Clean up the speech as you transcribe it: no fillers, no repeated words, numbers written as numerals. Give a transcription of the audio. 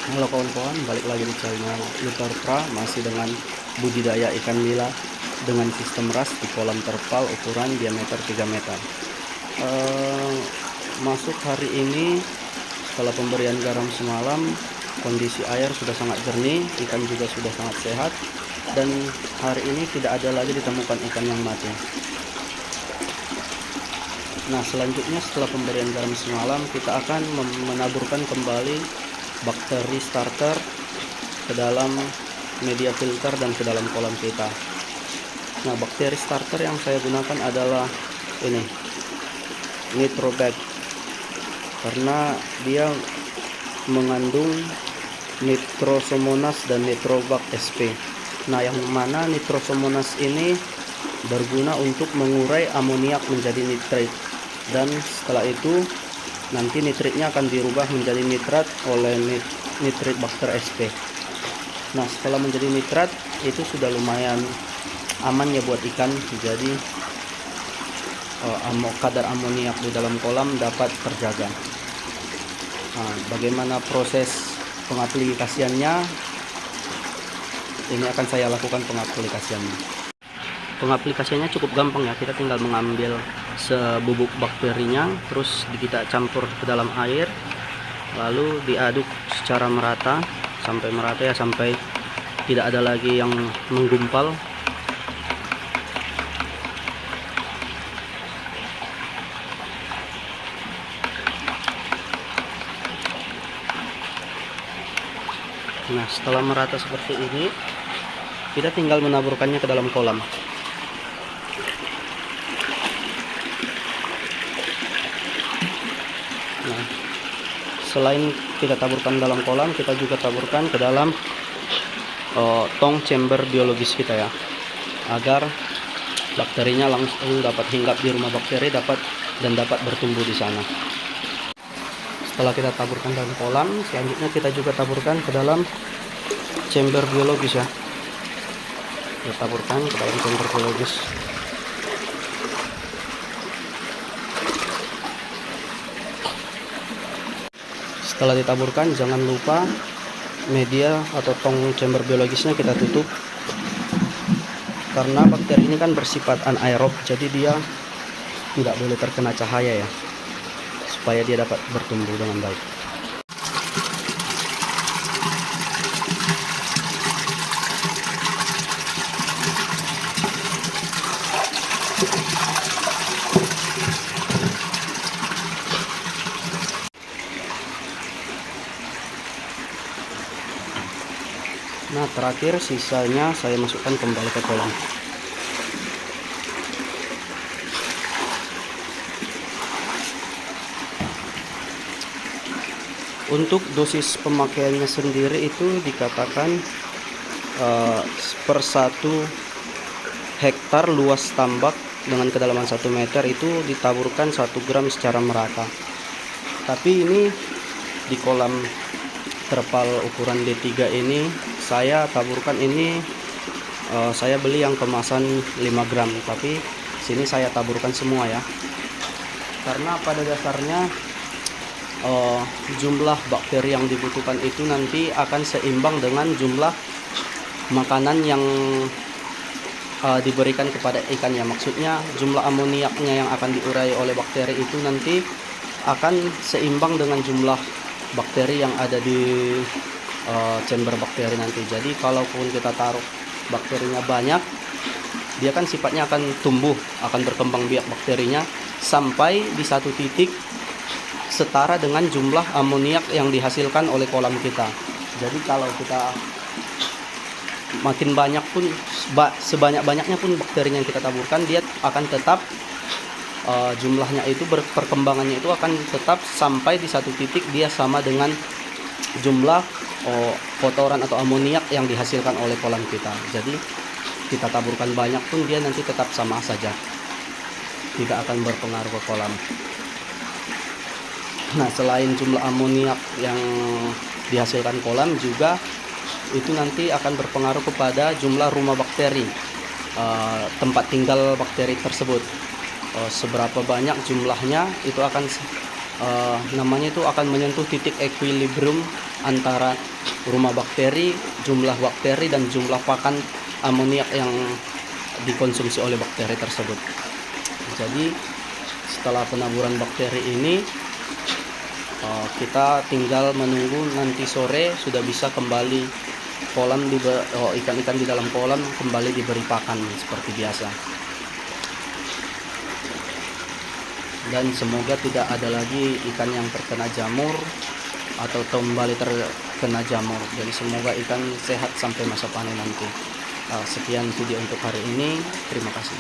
Halo kawan-kawan, balik lagi di channel Lutartra, masih dengan budidaya ikan nila dengan sistem ras di kolam terpal ukuran diameter 3 meter. Eh, Masuk hari ini setelah pemberian garam semalam, kondisi air sudah sangat jernih, ikan juga sudah sangat sehat, dan hari ini tidak ada lagi ditemukan ikan yang mati. Nah, selanjutnya setelah pemberian garam semalam, kita akan menaburkan kembali bakteri starter ke dalam media filter dan ke dalam kolam kita. Nah, bakteri starter yang saya gunakan adalah ini, Nitrobacter, karena dia mengandung Nitrosomonas dan Nitrobacter sp. Nah, yang mana Nitrosomonas ini berguna untuk mengurai amoniak menjadi nitrit, dan setelah itu nanti nitritnya akan dirubah menjadi nitrat oleh nitrit bakter sp. Nah, setelah menjadi nitrat itu sudah lumayan aman ya buat ikan. Jadi kadar amoniak di dalam kolam dapat terjaga. Nah, bagaimana proses pengaplikasiannya? Ini akan saya lakukan pengaplikasiannya. Pengaplikasiannya cukup gampang ya, kita tinggal mengambil sebubuk bakterinya, terus kita campur ke dalam air, lalu diaduk secara merata sampai merata ya, sampai tidak ada lagi yang menggumpal. Nah, setelah merata seperti ini, kita tinggal menaburkannya ke dalam kolam. Nah, selain kita taburkan dalam kolam, kita juga taburkan ke dalam tong chamber biologis kita ya, agar bakterinya langsung dapat hinggap di rumah bakteri dan dapat bertumbuh di sana. Setelah kita taburkan dalam kolam, selanjutnya kita juga taburkan ke dalam chamber biologis ya. Kita taburkan ke dalam chamber biologis. Setelah ditaburkan, jangan lupa media atau tong chamber biologisnya kita tutup, karena bakteri ini kan bersifat anaerob, jadi dia tidak boleh terkena cahaya ya, supaya dia dapat bertumbuh dengan baik. Nah, terakhir sisanya saya masukkan kembali ke kolam. Untuk dosis pemakaiannya sendiri itu dikatakan per 1 hektar luas tambak dengan kedalaman 1 meter itu ditaburkan 1 gram secara merata. Tapi ini di kolam terpal ukuran D3 ini saya taburkan ini, saya beli yang kemasan 5 gram, tapi sini saya taburkan semua ya, karena pada dasarnya jumlah bakteri yang dibutuhkan itu nanti akan seimbang dengan jumlah makanan yang diberikan kepada ikan ya. Maksudnya jumlah amoniaknya yang akan diurai oleh bakteri itu nanti akan seimbang dengan jumlah bakteri yang ada di chamber bakteri nanti. Jadi kalaupun kita taruh bakterinya banyak, dia kan sifatnya akan tumbuh, akan berkembang biak bakterinya sampai di satu titik setara dengan jumlah amoniak yang dihasilkan oleh kolam kita. Jadi kalau kita makin banyak pun, sebanyak-banyaknya pun bakterinya yang kita taburkan, dia akan tetap jumlahnya itu, perkembangannya itu akan tetap sampai di satu titik dia sama dengan jumlah kotoran atau amoniak yang dihasilkan oleh kolam kita. Jadi kita taburkan banyak pun dia nanti tetap sama saja, tidak akan berpengaruh ke kolam. Nah, selain jumlah amoniak yang dihasilkan kolam, juga itu nanti akan berpengaruh kepada jumlah rumah bakteri, tempat tinggal bakteri tersebut. Seberapa banyak jumlahnya itu akan namanya itu akan menyentuh titik equilibrium antara rumah bakteri, jumlah bakteri, dan jumlah pakan amoniak yang dikonsumsi oleh bakteri tersebut. Jadi setelah penaburan bakteri ini, kita tinggal menunggu nanti sore sudah bisa kembali kolam ikan-ikan di dalam kolam kembali diberi pakan seperti biasa. Dan semoga tidak ada lagi ikan yang terkena jamur atau kembali terkena jamur. Jadi semoga ikan sehat sampai masa panen nanti. Sekian video untuk hari ini. Terima kasih.